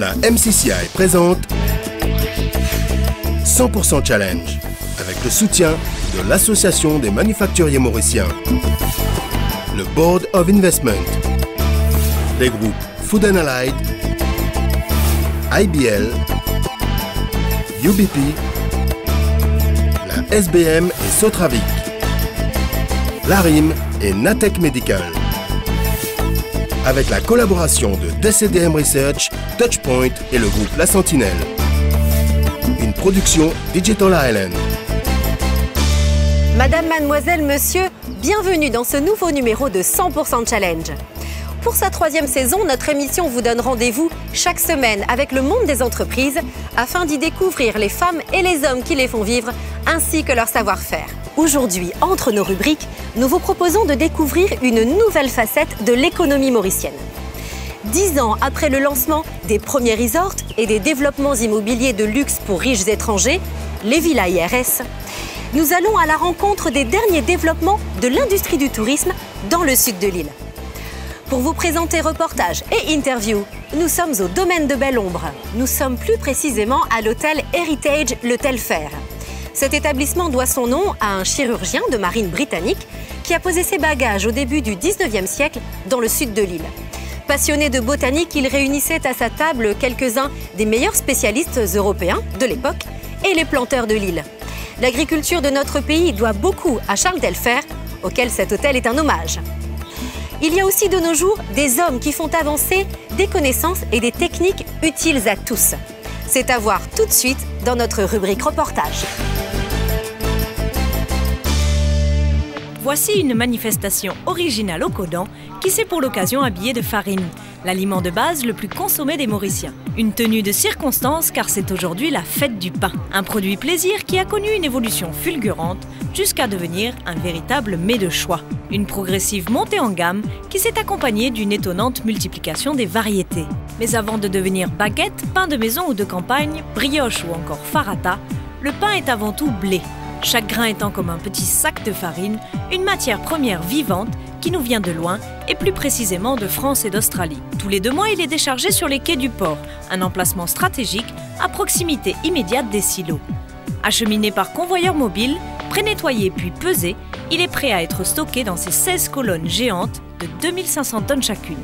La MCCI présente 100% Challenge avec le soutien de l'Association des manufacturiers mauriciens, le Board of Investment, les groupes Food and Allied, IBL, UBP, la SBM et Sotravic, l'ARIM et Natech Medical. Avec la collaboration de DCDM Research, Touchpoint et le groupe La Sentinelle. Une production Digital Island. Madame, mademoiselle, monsieur, bienvenue dans ce nouveau numéro de 100% Challenge. Pour sa 3e saison, notre émission vous donne rendez-vous chaque semaine avec le monde des entreprises afin d'y découvrir les femmes et les hommes qui les font vivre ainsi que leur savoir-faire. Aujourd'hui, entre nos rubriques, nous vous proposons de découvrir une nouvelle facette de l'économie mauricienne. 10 ans après le lancement des premiers resorts et des développements immobiliers de luxe pour riches étrangers, les villas IRS, nous allons à la rencontre des derniers développements de l'industrie du tourisme dans le sud de l'île. Pour vous présenter reportages et interviews, nous sommes au domaine de Belle-Ombre. Nous sommes plus précisément à l'hôtel Heritage Le Telfair. Cet établissement doit son nom à un chirurgien de marine britannique qui a posé ses bagages au début du 19e siècle dans le sud de l'île. Passionné de botanique, il réunissait à sa table quelques-uns des meilleurs spécialistes européens de l'époque et les planteurs de l'île. L'agriculture de notre pays doit beaucoup à Charles Telfair, auquel cet hôtel est un hommage. Il y a aussi de nos jours des hommes qui font avancer des connaissances et des techniques utiles à tous. C'est à voir tout de suite dans notre rubrique reportage. Voici une manifestation originale au Codan qui s'est pour l'occasion habillée de farine, l'aliment de base le plus consommé des Mauriciens. Une tenue de circonstance car c'est aujourd'hui la fête du pain, un produit plaisir qui a connu une évolution fulgurante jusqu'à devenir un véritable mets de choix. Une progressive montée en gamme qui s'est accompagnée d'une étonnante multiplication des variétés. Mais avant de devenir baguette, pain de maison ou de campagne, brioche ou encore farata, le pain est avant tout blé. Chaque grain étant comme un petit sac de farine, une matière première vivante qui nous vient de loin et plus précisément de France et d'Australie. Tous les 2 mois, il est déchargé sur les quais du port, un emplacement stratégique à proximité immédiate des silos. Acheminé par convoyeur mobile, pré-nettoyé puis pesé, il est prêt à être stocké dans ces 16 colonnes géantes de 2500 tonnes chacune.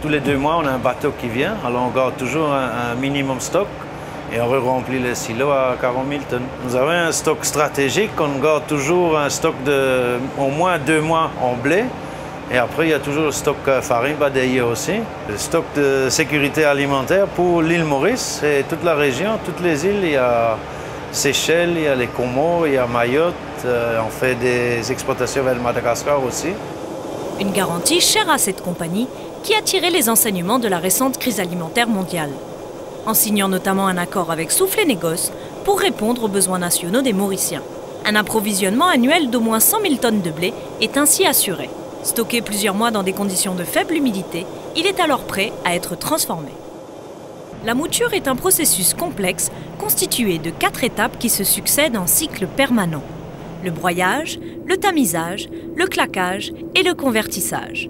Tous les 2 mois, on a un bateau qui vient, alors on garde toujours un minimum stock. Et on remplit les silos à 40 000 tonnes. Nous avons un stock stratégique, on garde toujours un stock de au moins 2 mois en blé. Et après, il y a toujours le stock farine badayé aussi. Le stock de sécurité alimentaire pour l'île Maurice et toute la région, toutes les îles. Il y a Seychelles, il y a les Comores, il y a Mayotte. On fait des exportations vers Madagascar aussi. Une garantie chère à cette compagnie qui a tiré les enseignements de la récente crise alimentaire mondiale, en signant notamment un accord avec Soufflet Négoce pour répondre aux besoins nationaux des Mauriciens. Un approvisionnement annuel d'au moins 100 000 tonnes de blé est ainsi assuré. Stocké plusieurs mois dans des conditions de faible humidité, il est alors prêt à être transformé. La mouture est un processus complexe constitué de 4 étapes qui se succèdent en cycle permanent. Le broyage, le tamisage, le claquage et le convertissage.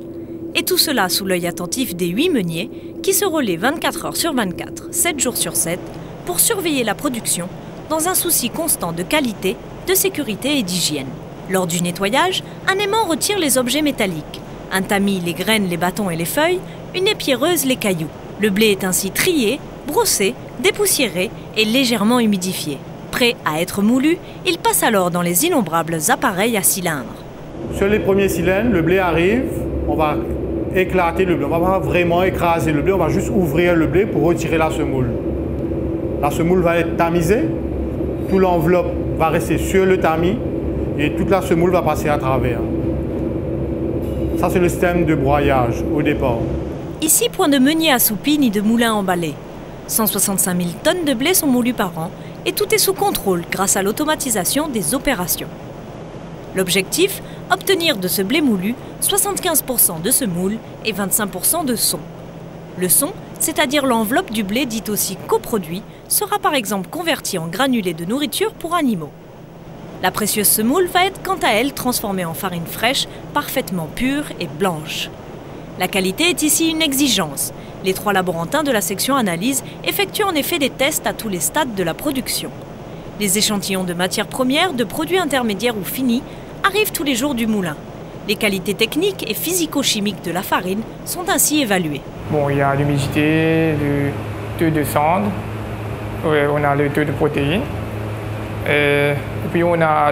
Et tout cela sous l'œil attentif des 8 meuniers qui se relaient 24 heures sur 24, 7 jours sur 7, pour surveiller la production dans un souci constant de qualité, de sécurité et d'hygiène. Lors du nettoyage, un aimant retire les objets métalliques, un tamis les graines, les bâtons et les feuilles, une épierreuse les cailloux. Le blé est ainsi trié, brossé, dépoussiéré et légèrement humidifié. Prêt à être moulu, il passe alors dans les innombrables appareils à cylindres. Sur les premiers cylindres, le blé arrive, on va éclater le blé. On ne va pas vraiment écraser le blé, on va juste ouvrir le blé pour retirer la semoule. La semoule va être tamisée, toute l'enveloppe va rester sur le tamis et toute la semoule va passer à travers. Ça, c'est le système de broyage au départ. Ici, point de meunier assoupi ni de moulin emballé. 165 000 tonnes de blé sont moulues par an et tout est sous contrôle grâce à l'automatisation des opérations. L'objectif, obtenir de ce blé moulu 75% de semoule et 25% de son. Le son, c'est-à-dire l'enveloppe du blé dite aussi coproduit, sera par exemple convertie en granulés de nourriture pour animaux. La précieuse semoule va être quant à elle transformée en farine fraîche, parfaitement pure et blanche. La qualité est ici une exigence. Les 3 laborantins de la section analyse effectuent en effet des tests à tous les stades de la production. Les échantillons de matières premières, de produits intermédiaires ou finis arrivent tous les jours du moulin. Les qualités techniques et physico-chimiques de la farine sont ainsi évaluées. Bon, il y a l'humidité, le taux de cendre, on a le taux de protéines, et puis on a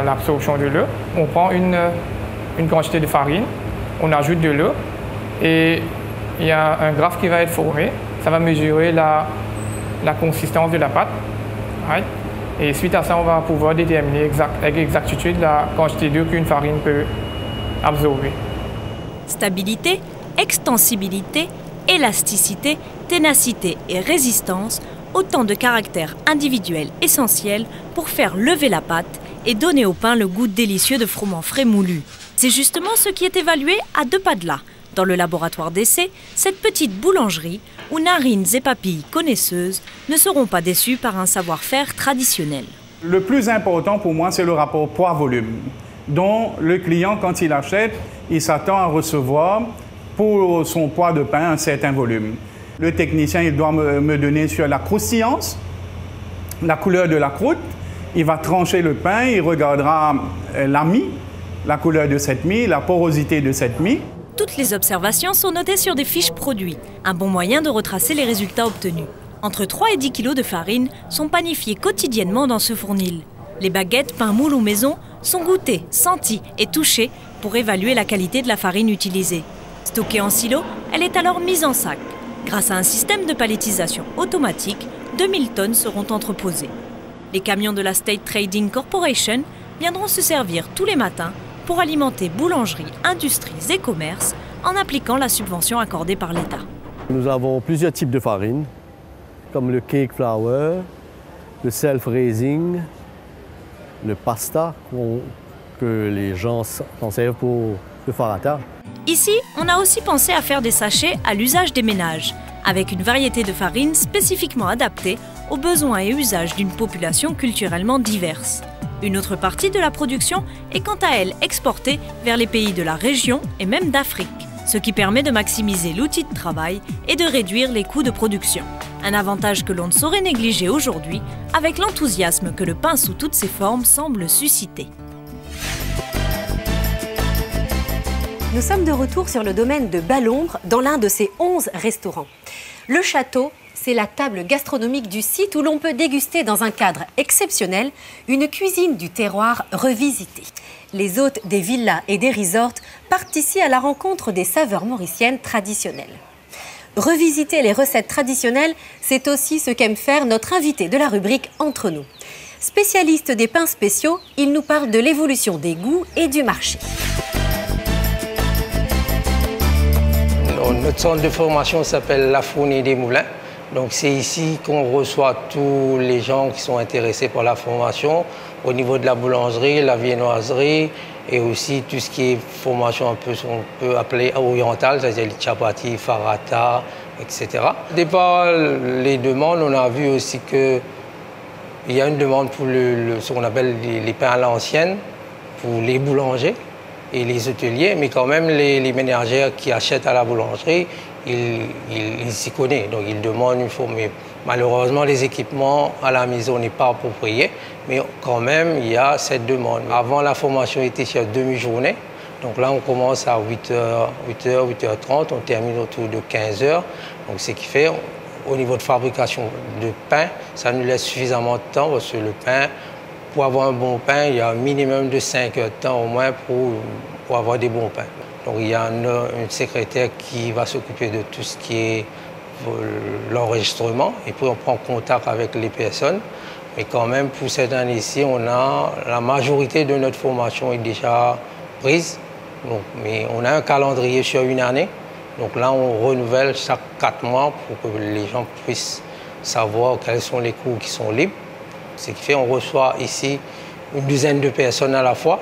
l'absorption de l'eau. On prend une quantité de farine, on ajoute de l'eau et il y a un graphe qui va être formé. Ça va mesurer la consistance de la pâte. Right? Et suite à ça, on va pouvoir déterminer avec exactitude la quantité d'eau qu'une farine peut absorber. Stabilité, extensibilité, élasticité, ténacité et résistance, autant de caractères individuels essentiels pour faire lever la pâte et donner au pain le goût délicieux de froment frais moulu. C'est justement ce qui est évalué à 2 pas de là, dans le laboratoire d'essai, cette petite boulangerie où narines et papilles connaisseuses ne seront pas déçues par un savoir-faire traditionnel. Le plus important pour moi, c'est le rapport poids-volume, dont le client, quand il achète, il s'attend à recevoir pour son poids de pain un certain volume. Le technicien, il doit me donner sur la croustillance, la couleur de la croûte. Il va trancher le pain, il regardera la mie, la couleur de cette mie, la porosité de cette mie. Toutes les observations sont notées sur des fiches produits, un bon moyen de retracer les résultats obtenus. Entre 3 et 10 kg de farine sont panifiés quotidiennement dans ce fournil. Les baguettes, pain moule ou maison sont goûtées, senties et touchées pour évaluer la qualité de la farine utilisée. Stockée en silo, elle est alors mise en sac. Grâce à un système de palettisation automatique, 2000 tonnes seront entreposées. Les camions de la State Trading Corporation viendront se servir tous les matins pour alimenter boulangeries, industries et commerces en appliquant la subvention accordée par l'État. Nous avons plusieurs types de farine, comme le cake flour, le self-raising, le pasta que les gens s'en servent pour le farata. Ici, on a aussi pensé à faire des sachets à l'usage des ménages, avec une variété de farine spécifiquement adaptée aux besoins et usages d'une population culturellement diverse. Une autre partie de la production est quant à elle exportée vers les pays de la région et même d'Afrique, ce qui permet de maximiser l'outil de travail et de réduire les coûts de production. Un avantage que l'on ne saurait négliger aujourd'hui avec l'enthousiasme que le pain sous toutes ses formes semble susciter. Nous sommes de retour sur le domaine de Balombre, dans l'un de ses 11 restaurants. Le château, c'est la table gastronomique du site où l'on peut déguster dans un cadre exceptionnel une cuisine du terroir revisitée. Les hôtes des villas et des resorts partent ici à la rencontre des saveurs mauriciennes traditionnelles. Revisiter les recettes traditionnelles, c'est aussi ce qu'aime faire notre invité de la rubrique Entre nous. Spécialiste des pains spéciaux, il nous parle de l'évolution des goûts et du marché. Notre centre de formation s'appelle La Fournie des Moulins. Donc c'est ici qu'on reçoit tous les gens qui sont intéressés par la formation au niveau de la boulangerie, la viennoiserie et aussi tout ce qui est formation un peu, on peut appeler orientale, c'est-à-dire les chapati, farata, etc. Au départ, les demandes, on a vu aussi qu'il y a une demande pour ce qu'on appelle les pains à l'ancienne, pour les boulangers et les hôteliers, mais quand même les ménagères qui achètent à la boulangerie, ils s'y connaissent, donc ils demandent une forme. Mais malheureusement, les équipements à la maison n'est pas approprié, mais quand même, il y a cette demande. Avant, la formation était sur demi-journée, donc là, on commence à 8h, 8h30, on termine autour de 15h, donc ce qui fait, au niveau de fabrication de pain, ça nous laisse suffisamment de temps, parce que le pain, pour avoir un bon pain, il y a un minimum de 5 heures de temps au moins pour avoir des bons pains. Donc il y a une secrétaire qui va s'occuper de tout ce qui est l'enregistrement et puis on prend contact avec les personnes. Mais quand même, pour cette année-ci, la majorité de notre formation est déjà prise. Donc, mais on a un calendrier sur une année. Donc là, on renouvelle chaque 4 mois pour que les gens puissent savoir quels sont les cours qui sont libres. Ce qui fait qu'on reçoit ici une douzaine de personnes à la fois.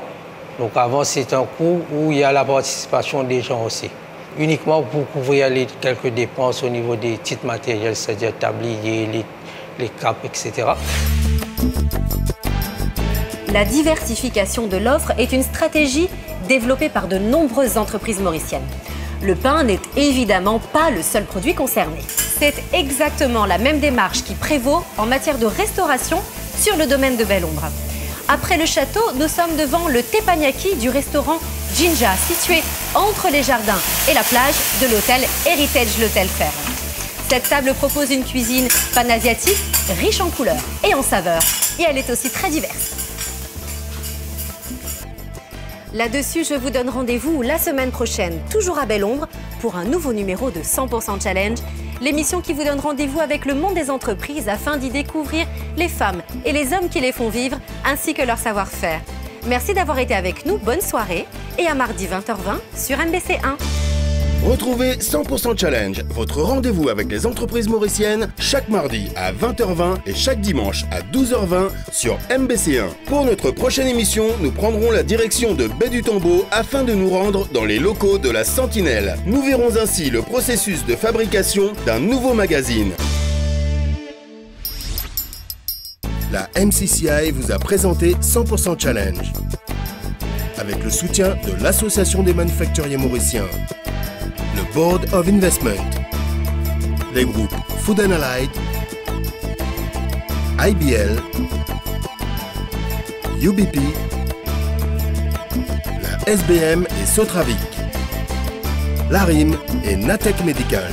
Donc avant, c'est un cours où il y a la participation des gens aussi. Uniquement pour couvrir quelques dépenses au niveau des titres matériels, c'est-à-dire tabliers, les capes, etc. La diversification de l'offre est une stratégie développée par de nombreuses entreprises mauriciennes. Le pain n'est évidemment pas le seul produit concerné. C'est exactement la même démarche qui prévaut en matière de restauration sur le domaine de Belle-Ombre. Après le château, nous sommes devant le teppanyaki du restaurant Jinja, situé entre les jardins et la plage de l'hôtel Heritage l'Hôtel Fer. Cette table propose une cuisine panasiatique, riche en couleurs et en saveurs, et elle est aussi très diverse. Là-dessus, je vous donne rendez-vous la semaine prochaine, toujours à Belle-Ombre, pour un nouveau numéro de 100% Challenge, l'émission qui vous donne rendez-vous avec le monde des entreprises afin d'y découvrir les femmes et les hommes qui les font vivre, ainsi que leur savoir-faire. Merci d'avoir été avec nous, bonne soirée, et à mardi 20h20 sur MBC1. Retrouvez 100% Challenge, votre rendez-vous avec les entreprises mauriciennes, chaque mardi à 20h20 et chaque dimanche à 12h20 sur MBC1. Pour notre prochaine émission, nous prendrons la direction de Baie du Tombeau afin de nous rendre dans les locaux de la Sentinelle. Nous verrons ainsi le processus de fabrication d'un nouveau magazine. La MCCI vous a présenté 100% Challenge avec le soutien de l'Association des manufacturiers mauriciens, le Board of Investment, les groupes Food and Allied, IBL, UBP, la SBM et Sotravic, l'ARIM et Natech Medical.